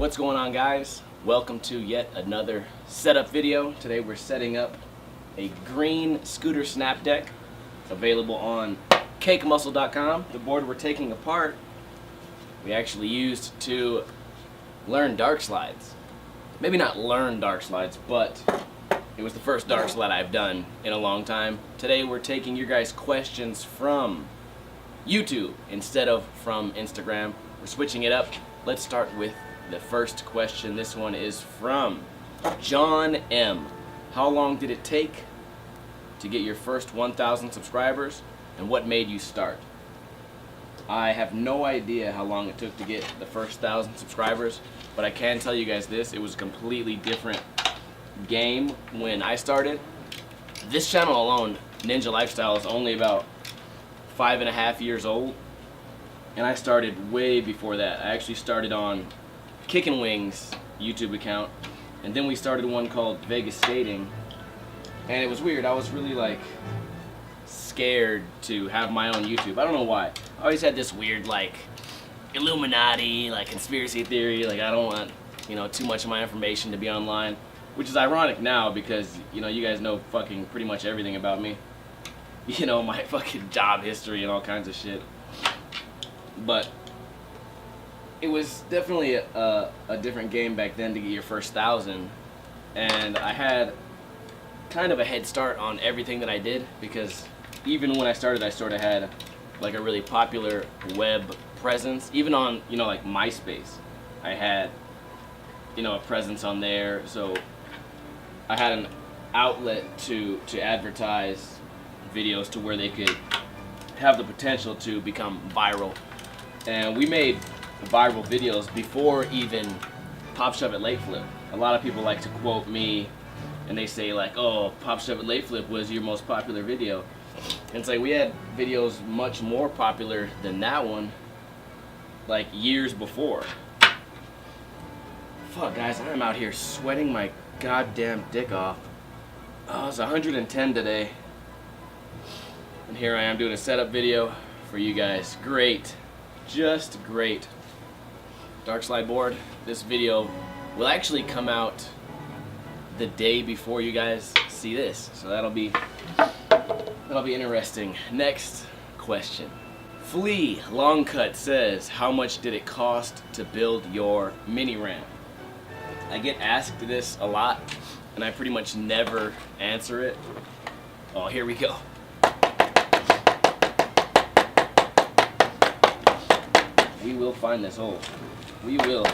What's going on, guys? Welcome to yet another setup video. Today we're setting up a green scooter snap deck available on cakemuscle.com. The board we're taking apart we actually used to learn dark slides. Maybe not learn dark slides, but it was the first dark slide I've done in a long time. Today we're taking your guys' questions from YouTube instead of from Instagram. We're switching it up. Let's start with the first question. This one is from John M. How long did it take to get your first 1,000 subscribers, and what made you start? I have no idea how long it took to get the first 1,000 subscribers, but I can tell you guys this: it was a completely different game when I started. This channel alone, Ninja Lifestyle, is only about 5.5 years old, and I started way before that. I actually started on Kickin' Wings YouTube account, and then we started one called Vegas Skating, and it was weird. I was really like scared to have my own YouTube. I don't know why. I always had this weird like Illuminati, like conspiracy theory, like I don't want, too much of my information to be online, which is ironic now because, you guys know fucking pretty much everything about me. My fucking job history and all kinds of shit. But it was definitely a different game back then to get your first 1,000, and I had kind of a head start on everything that I did because even when I started, I sort of had like a really popular web presence. Even on, like MySpace, I had, a presence on there, so I had an outlet to advertise videos to where they could have the potential to become viral. And we made viral videos before even Pop Shove It Late Flip. A lot of people like to quote me and they say like, oh, Pop Shove It Late Flip was your most popular video. And it's like we had videos much more popular than that one like years before. Fuck, guys, I'm out here sweating my goddamn dick off. Oh, it's 110 today. And here I am doing a setup video for you guys. Great. Just great. Dark slide board. This video will actually come out the day before you guys see this, so that'll be interesting. Next question. Flea Longcut says, how much did it cost to build your mini ramp? I get asked this a lot, and I pretty much never answer it. Oh, here we go. We will find this hole. We will.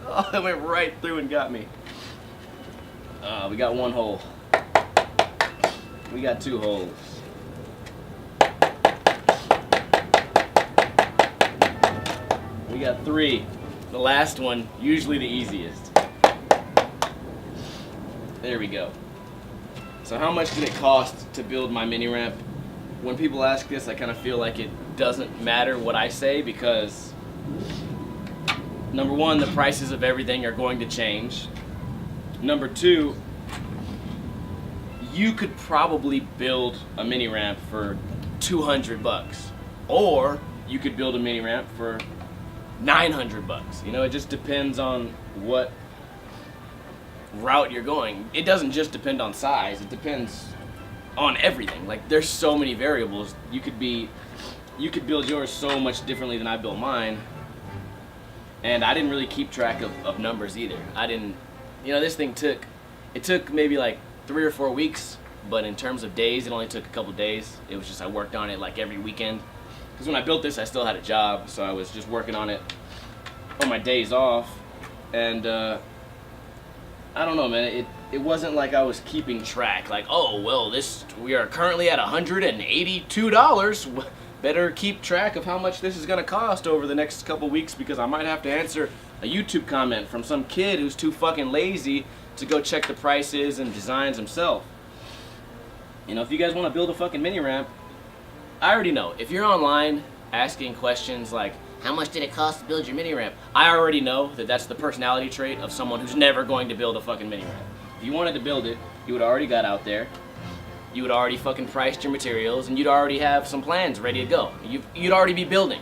Oh, it went right through and got me. We got one hole. We got two holes. We got three. The last one, usually the easiest. There we go. So how much did it cost to build my mini ramp? When people ask this, I kind of feel like it doesn't matter what I say because number one, the prices of everything are going to change. Number two, you could probably build a mini ramp for $200, or you could build a mini ramp for $900. It just depends on what route you're going. It doesn't just depend on size, it depends on everything. Like, there's so many variables. You could build yours so much differently than I built mine, and I didn't really keep track of numbers either. I didn't, this thing took maybe like 3 or 4 weeks, but in terms of days, it only took a couple days. It was just I worked on it like every weekend, because when I built this, I still had a job, so I was just working on it on my days off. And I don't know, man, it wasn't like I was keeping track, like, oh, well, we are currently at $182. Better keep track of how much this is going to cost over the next couple weeks, because I might have to answer a YouTube comment from some kid who's too fucking lazy to go check the prices and designs himself. If you guys want to build a fucking mini ramp, I already know. If you're online asking questions like, how much did it cost to build your mini ramp? I already know that that's the personality trait of someone who's never going to build a fucking mini ramp. If you wanted to build it, you would already got out there, you would already fucking priced your materials and you'd already have some plans ready to go. You'd already be building.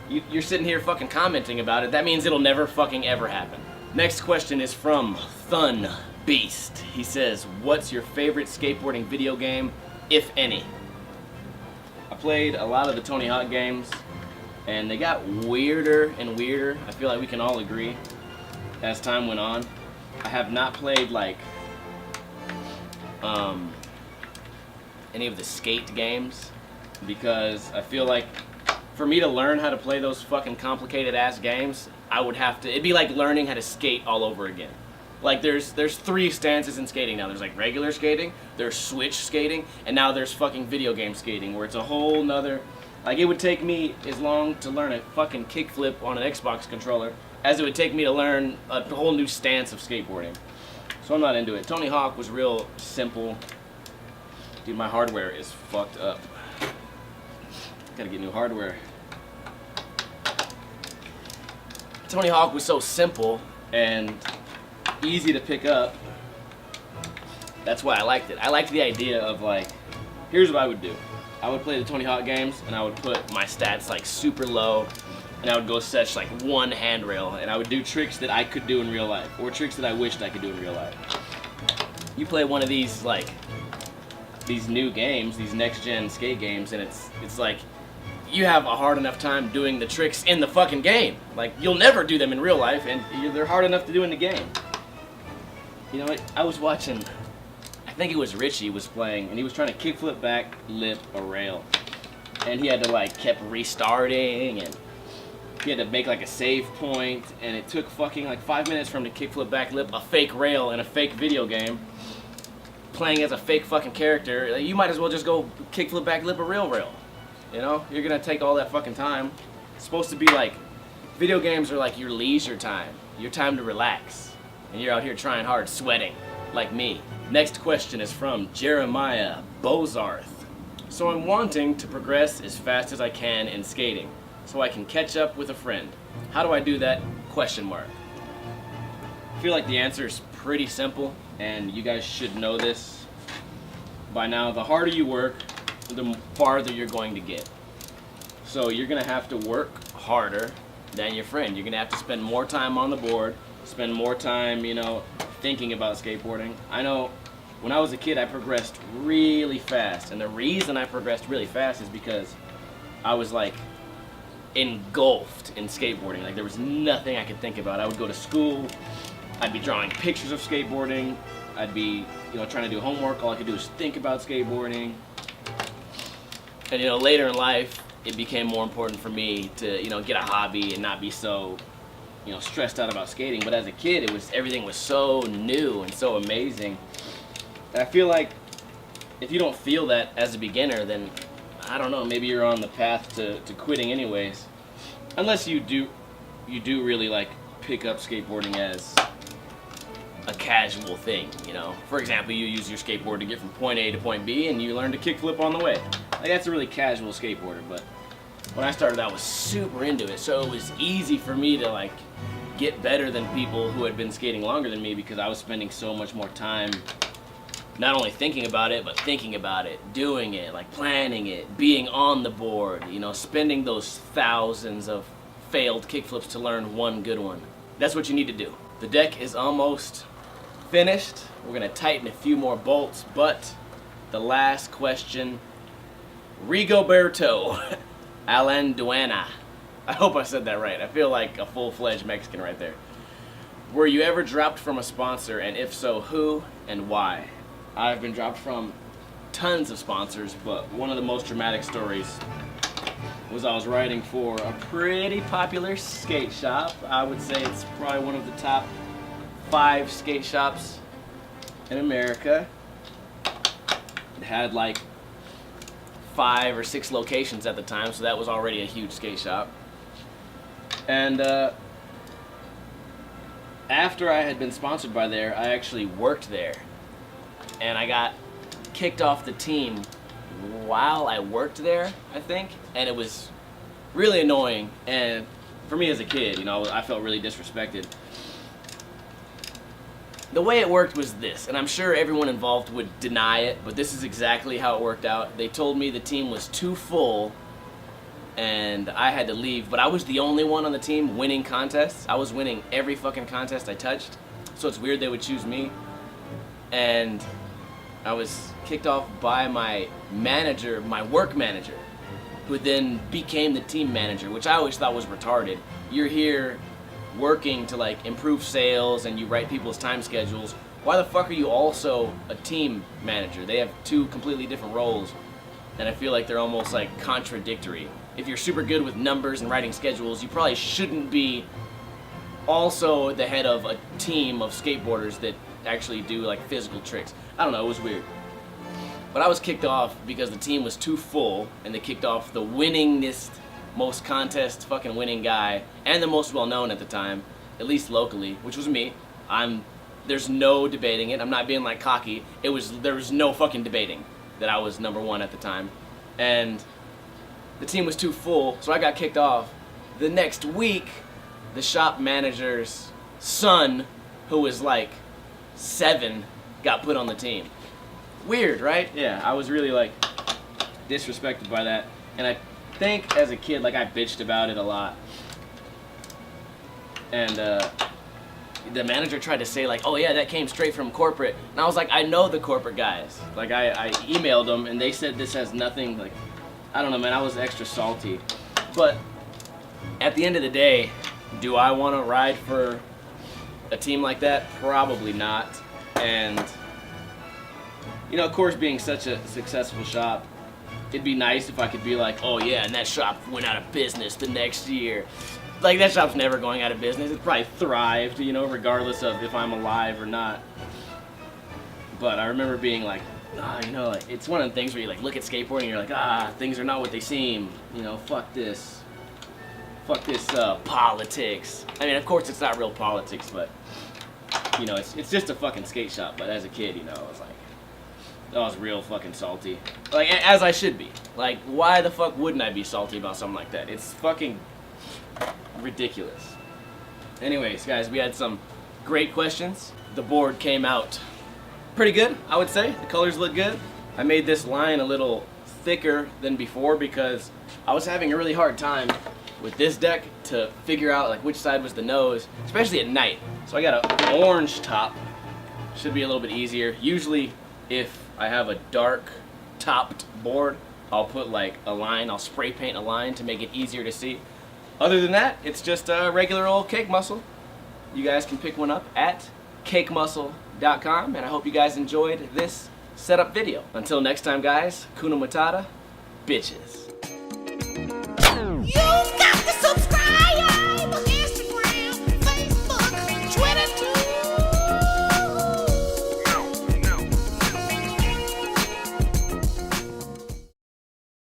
You're sitting here fucking commenting about it. That means it'll never fucking ever happen. Next question is from Thun Beast. He says, what's your favorite skateboarding video game, if any? I played a lot of the Tony Hawk games, and they got weirder and weirder. I feel like we can all agree as time went on. I have not played like any of the skate games because I feel like for me to learn how to play those fucking complicated ass games, I would have to, it'd be like learning how to skate all over again. Like there's 3 stances in skating now. There's like regular skating, there's switch skating, and now there's fucking video game skating where it's a whole nother, like it would take me as long to learn a fucking kickflip on an Xbox controller as it would take me to learn a whole new stance of skateboarding. So I'm not into it. Tony Hawk was real simple. Dude, my hardware is fucked up. Gotta get new hardware. Tony Hawk was so simple and easy to pick up. That's why I liked it. I liked the idea of like, here's what I would do. I would play the Tony Hawk games and I would put my stats like super low and I would go set like 1 handrail and I would do tricks that I could do in real life or tricks that I wished I could do in real life. You play one of these like these new games, these next gen skate games, and it's like you have a hard enough time doing the tricks in the fucking game. Like you'll never do them in real life and they're hard enough to do in the game. You know what? I was watching, I think it was Richie was playing, and he was trying to kickflip back lip a rail. And he had to like kept restarting, and he had to make like a save point, and it took fucking like 5 minutes for him to kickflip back lip a fake rail in a fake video game, playing as a fake fucking character. Like, you might as well just go kickflip back lip a real rail. You know? You're gonna take all that fucking time. It's supposed to be like, video games are like your leisure time, your time to relax. And you're out here trying hard, sweating, like me. Next question is from Jeremiah Bozarth. So I'm wanting to progress as fast as I can in skating, so I can catch up with a friend. How do I do that? Question mark. I feel like the answer is pretty simple, and you guys should know this by now. The harder you work, the farther you're going to get. So you're gonna have to work harder than your friend. You're gonna have to spend more time on the board, spend more time, you know, thinking about skateboarding. I know when I was a kid, I progressed really fast, and the reason I progressed really fast is because I was like engulfed in skateboarding. Like there was nothing I could think about. I would go to school, I'd be drawing pictures of skateboarding, I'd be, you know, trying to do homework. All I could do was think about skateboarding. And you know, later in life, it became more important for me to, you know, get a hobby and not be so, you know, stressed out about skating. But as a kid, everything was so new and so amazing. And I feel like if you don't feel that as a beginner, then I don't know, maybe you're on the path to quitting anyways. Unless you do really like pick up skateboarding as a casual thing, you know. For example, you use your skateboard to get from point A to point B and you learn to kickflip on the way. Like that's a really casual skateboarder, but when I started I was super into it, so it was easy for me to like get better than people who had been skating longer than me because I was spending so much more time not only thinking about it, but thinking about it, doing it, like planning it, being on the board, you know, spending those thousands of failed kickflips to learn one good one. That's what you need to do. The deck is almost finished. We're gonna tighten a few more bolts, but the last question, Rigoberto Alanduana. I hope I said that right. I feel like a full-fledged Mexican right there. Were you ever dropped from a sponsor, and if so, who and why? I've been dropped from tons of sponsors, but one of the most dramatic stories was I was writing for a pretty popular skate shop. I would say it's probably one of the top 5 skate shops in America. It had like 5 or 6 locations at the time, so that was already a huge skate shop. And after I had been sponsored by there, I actually worked there. And I got kicked off the team while I worked there, I think. And it was really annoying. And for me as a kid, you know, I felt really disrespected. the way it worked was this, and I'm sure everyone involved would deny it, but this is exactly how it worked out. They told me the team was too full and I had to leave, but I was the only one on the team winning contests. I was winning every fucking contest I touched, so it's weird they would choose me. And I was kicked off by my manager, my work manager, who then became the team manager, which I always thought was retarded. You're here working to like improve sales and you write people's time schedules. Why the fuck are you also a team manager? They have two completely different roles, and I feel like they're almost like contradictory. If you're super good with numbers and writing schedules, you probably shouldn't be also the head of a team of skateboarders that actually do like physical tricks. I don't know, it was weird. But I was kicked off because the team was too full, and they kicked off the winningest, most contest fucking winning guy, and the most well known at the time, at least locally, which was me. There's no debating it. I'm not being like cocky. There was no fucking debating that I was number one at the time. And the team was too full, so I got kicked off. The next week, the shop manager's son, who was like 7, got put on the team. Weird, right? Yeah, I was really like disrespected by that. And I think as a kid, like I bitched about it a lot. And the manager tried to say like, oh yeah, that came straight from corporate. And I was like, I know the corporate guys. Like I emailed them and they said this has nothing, like, I don't know, man, I was extra salty. But at the end of the day, do I want to ride for a team like that? Probably not. And, you know, of course, being such a successful shop, it'd be nice if I could be like, oh yeah, and that shop went out of business the next year. Like, that shop's never going out of business. It's probably thrived, you know, regardless of if I'm alive or not. But I remember being like, you know, like, it's one of the things where you like look at skateboarding and you're like, things are not what they seem. You know, fuck this. Fuck this politics. I mean, of course it's not real politics, but, you know, it's just a fucking skate shop. But as a kid, you know, I was like, I was real fucking salty. Like, as I should be. Like, why the fuck wouldn't I be salty about something like that? It's fucking ridiculous. Anyways, guys, we had some great questions. The board came out pretty good, I would say. The colors look good. I made this line a little thicker than before because I was having a really hard time with this deck to figure out like which side was the nose, especially at night. So I got an orange top. Should be a little bit easier. Usually if I have a dark topped board, I'll put like a line, I'll spray paint a line to make it easier to see. Other than that, it's just a regular old Cake Muscle. You guys can pick one up at cakemuscle.com, and I hope you guys enjoyed this setup video. Until next time, guys, Kuna Matata, bitches.